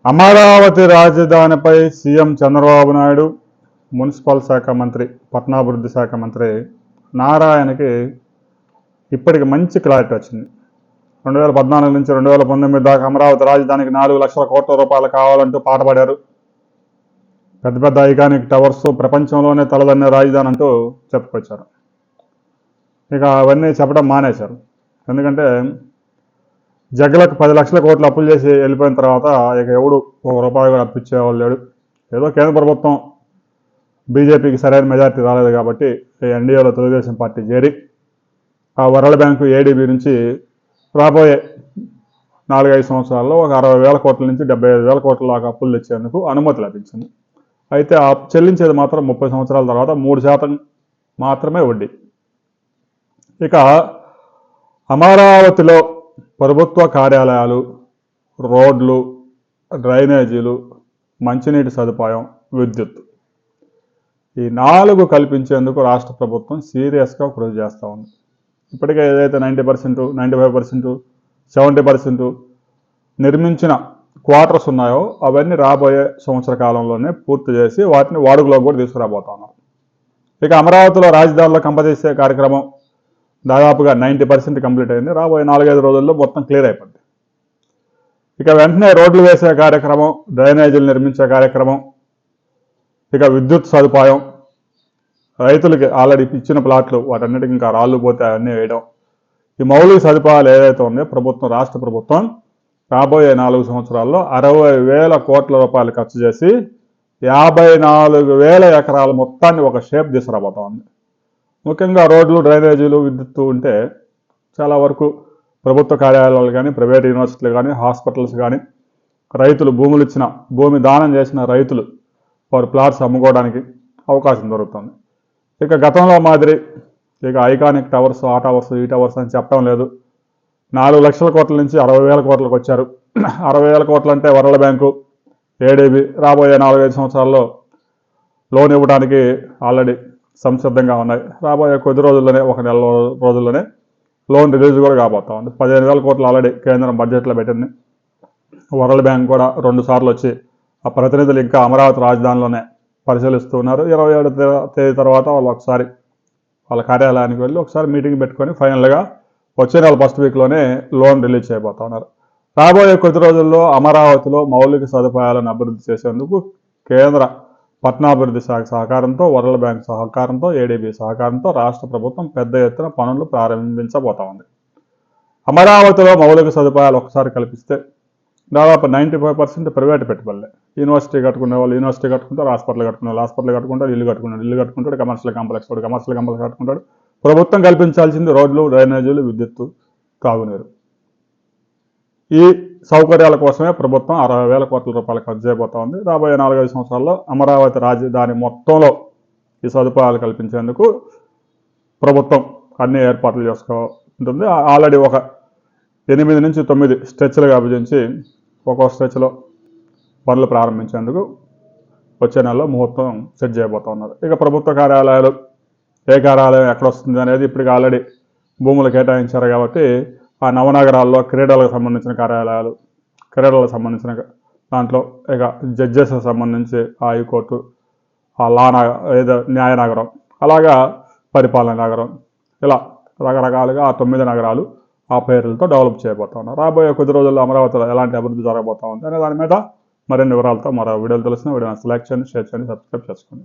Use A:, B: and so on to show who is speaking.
A: Amaravati రాజధానిపై CM Chandrababu Naidu, municipal శాఖ మంత్రి, పట్టణాభివృద్ధి శాఖ మంత్రి నారాయణకి ఇప్పటికి మంచి క్లారిటీ వచ్చింది. 2014 నుంచి 2019 దాకా అమరావతి రాజధానికి 4 లక్షల కోట్ల రూపాయలు కావాలంటూ పాట పాడారు. పెద్ద పెద్ద ఐకానిక్ టవర్స్, ప్రపంచంలోనే తలదన్నే రాజధాని అంటూ చెప్పుకొచ్చారు. ఇక అవన్నీ చెప్పడం మానేశారు. ఎందుకంటే జగ్గలకు 10 లక్షల కోట్లు అప్పులు చేసి వెళ్ళిపోయిన తర్వాత ఇక ఎవడు ₹1 కూడా అప్పిచ్చేవాళ్ళు లేడు. ఏదో కేంద్ర ప్రభుత్వం బీజేపీకి సరైన మెజార్టీ రాలేదు కాబట్టి ఎన్డీఏలో తెలుగుదేశం పార్టీ చేరి ఆ వరల్డ్ బ్యాంకు ఏడీబీ నుంచి రాబోయే 4-5 సంవత్సరాల్లో ఒక 60,000 కోట్ల నుంచి 75,000 కోట్ల దాకా అప్పులు తెచ్చేందుకు అనుమతి లభించింది. అయితే ఆ చెల్లించేది మాత్రం 30 సంవత్సరాల తర్వాత 3% మాత్రమే వడ్డీ. ఇక అమరావతిలో ప్రభుత్వ కార్యాలయాలు, రోడ్లు, డ్రైనేజీలు, మంచినీటి సదుపాయం, విద్యుత్, ఈ 4 కల్పించేందుకు రాష్ట్ర ప్రభుత్వం సీరియస్గా కృషి చేస్తూ ఉంది. ఇప్పటికే ఏదైతే 90%, 95%, 70% నిర్మించిన క్వార్టర్స్ ఉన్నాయో అవన్నీ రాబోయే సంవత్సర కాలంలోనే పూర్తి చేసి వాటిని వాడుకలోకి కూడా తీసుకురాబోతున్నారు. ఇక అమరావతిలో రాజధానిలో కంపజేసే కార్యక్రమం దాదాపుగా 90% కంప్లీట్ అయింది. రాబోయే 4-5 రోజుల్లో మొత్తం క్లియర్ అయిపోద్ది. ఇక వెంటనే రోడ్లు వేసే కార్యక్రమం, డ్రైనేజీలు నిర్మించే కార్యక్రమం, ఇక విద్యుత్ సదుపాయం, రైతులకి ఆల్రెడీ ఇచ్చిన ప్లాట్లు వాటన్నిటికి ఇంకా రాళ్ళు పోతే అవన్నీ వేయడం, ఈ మౌలిక సదుపాయాలు ఏదైతే ఉన్నాయో రాష్ట్ర ప్రభుత్వం రాబోయే 4 సంవత్సరాల్లో 60,000 కోట్ల రూపాయలు ఖర్చు చేసి 54,000 ఎకరాల మొత్తాన్ని ఒక షేప్ తీసుకురాబోతా ఉంది. ముఖ్యంగా రోడ్లు, డ్రైనేజీలు, విద్యుత్తు ఉంటే చాలా వరకు ప్రభుత్వ కార్యాలయాలు కానీ, ప్రైవేట్ యూనివర్సిటీలు కానీ, హాస్పిటల్స్ కానీ, రైతులు భూమి దానం చేసిన రైతులు వారు ప్లాట్స్ అమ్ముకోవడానికి అవకాశం దొరుకుతుంది. ఇక గతంలో మాదిరి ఇక ఐకానిక్ టవర్స్, ఆ టవర్స్, ఈ టవర్స్ అని చెప్పడం లేదు. 4 లక్షల కోట్ల నుంచి 60,000 కోట్లకు వచ్చారు. 60,000 కోట్లు అంటే వరల్డ్ బ్యాంకు, ఏడీబీ రాబోయే 4-5 సంవత్సరాల్లో లోన్ ఇవ్వడానికి ఆల్రెడీ సంసిద్ధంగా ఉన్నాయి. రాబోయే కొద్ది రోజుల్లోనే, ఒక నెల రోజుల్లోనే లోన్ రిలీజ్ కూడా కాబోతా ఉంది. 15,000 కోట్లు ఆల్రెడీ కేంద్రం బడ్జెట్లో పెట్టింది. వరల్డ్ బ్యాంక్ కూడా 2 సార్లు వచ్చి ఆ ప్రతినిధులు ఇంకా అమరావతి రాజధానిలోనే పరిశీలిస్తున్నారు. 27వ తేదీ తర్వాత వాళ్ళు ఒకసారి వాళ్ళ కార్యాలయానికి వెళ్ళి ఒకసారి మీటింగ్ పెట్టుకొని ఫైనల్గా వచ్చే నెల ఫస్ట్ వీక్లోనే లోన్ రిలీజ్ చేయబోతా ఉన్నారు. రాబోయే కొద్ది రోజుల్లో అమరావతిలో మౌలిక సదుపాయాలను అభివృద్ధి చేసేందుకు కేంద్ర పట్టణాభివృద్ధి శాఖ సహకారంతో, వరల్డ్ బ్యాంక్ సహకారంతో, ఏడీబీ సహకారంతో రాష్ట్ర ప్రభుత్వం పెద్ద ఎత్తున పనులు ప్రారంభించబోతా ఉంది. అమరావతిలో మౌలిక సదుపాయాలు ఒకసారి కల్పిస్తే దాదాపు 95% ప్రైవేట్ పెట్టుబడులే. యూనివర్సిటీ కట్టుకునే వాళ్ళు యూనివర్సిటీ కట్టుకుంటారు, హాస్పిటల్ కట్టుకునే వాళ్ళు హాస్పిటల్ కట్టుకుంటారు, ఇల్లు కట్టుకుంటాడు, కమర్షియల్ కాంప్లెక్స్ కట్టుకుంటాడు. ప్రభుత్వం కల్పించాల్సింది రోడ్లు, డ్రైనేజీలు, విద్యుత్తు, తాగునీరు. ఈ సౌకర్యాల కోసమే ప్రభుత్వం 60,000 కోట్ల రూపాయలు ఖర్చు చేయబోతా ఉంది. రాబోయే 4-5 సంవత్సరాల్లో అమరావతి రాజధాని మొత్తంలో ఈ సదుపాయాలు కల్పించేందుకు ప్రభుత్వం అన్ని ఏర్పాట్లు చేసుకుంటుంది. ఆల్రెడీ ఒక 8 నుంచి 9 స్ట్రెచ్లుగా విభజించి ఒక్కో స్ట్రెచ్లో పనులు ప్రారంభించేందుకు వచ్చే నెలలో ముహూర్తం సెట్ చేయబోతా ఉన్నారు. ఇక ప్రభుత్వ కార్యాలయాలు, ఏ కార్యాలయం ఎక్కడ వస్తుంది అనేది ఇప్పటికి ఆల్రెడీ భూములు కేటాయించారు కాబట్టి ఆ నవనగరాల్లో క్రీడలకు సంబంధించిన కార్యాలయాలు, క్రీడలకు సంబంధించిన దాంట్లో ఇక జడ్జెస్కి సంబంధించి ఆ హైకోర్టు, ఆ ఏదో న్యాయనగరం, అలాగా పరిపాలన నగరం, ఇలా రకరకాలుగా ఆ 9 నగరాలు ఆ పేర్లతో డెవలప్ చేయబోతా ఉన్నారు. రాబోయే కొద్ది రోజుల్లో అమరావతిలో ఎలాంటి అభివృద్ధి జరగబోతా ఉంది అనే దాని మీద మరిన్ని వివరాలతో మరో వీడియోలు తెలిసిన వీడియోని లైక్ చేయండి, షేర్ చేయండి, సబ్స్క్రైబ్ చేసుకోండి.